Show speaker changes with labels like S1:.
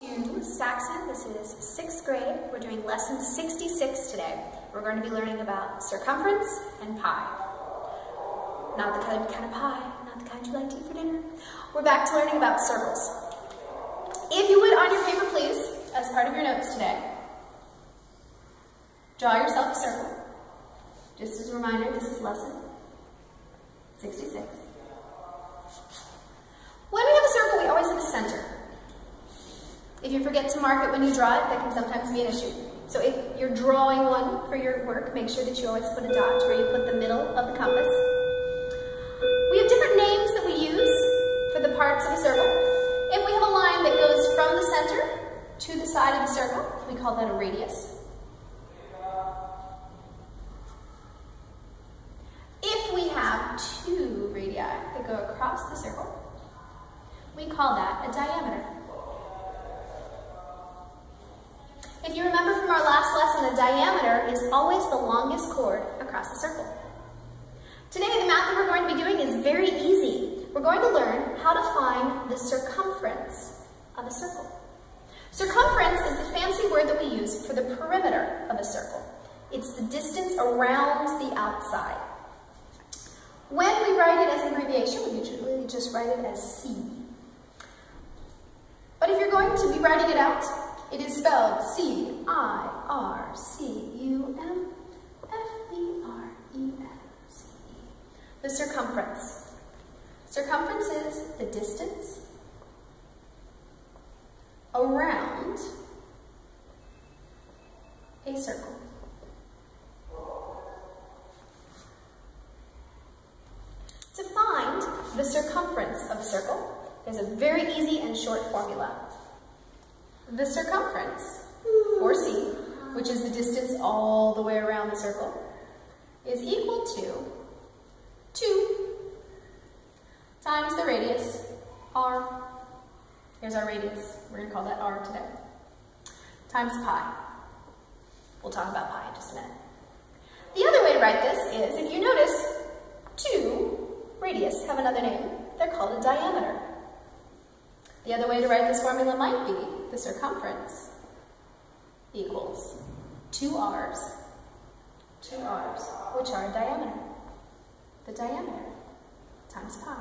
S1: To Saxon, this is 6th grade. We're doing lesson 66 today. We're going to be learning about circumference and pi. Not the kind of pie, not the kind you like to eat for dinner. We're back to learning about circles. If you would, on your paper, please, as part of your notes today, draw yourself a circle. Just as a reminder, this is lesson 66. When we have a circle, we always have a center. If you forget to mark it when you draw it, that can sometimes be an issue. So if you're drawing one for your work, make sure that you always put a dot where you put the middle of the compass. We have different names that we use for the parts of a circle. If we have a line that goes from the center to the side of the circle, we call that a radius. If we have two radii that go across the circle, we call that a diameter. If you remember from our last lesson, a diameter is always the longest chord across a circle. Today, the math that we're going to be doing is very easy. We're going to learn how to find the circumference of a circle. Circumference is the fancy word that we use for the perimeter of a circle. It's the distance around the outside. When we write it as an abbreviation, we usually just write it as C. But if you're going to be writing it out, it is spelled C-I-R-C-U-M-F-E-R-E-N-C-E. The circumference. Circumference is the distance around a circle. To find the circumference of a circle, there's a very easy and short formula. The circumference, or C, which is the distance all the way around the circle, is equal to 2 times the radius, r. Here's our radius. We're going to call that r today. Times pi. We'll talk about pi in just a minute. The other way to write this is, if you notice, 2 radius have another name. They're called a diameter. The other way to write this formula might be the circumference equals 2 r's, which are a diameter. The diameter times pi.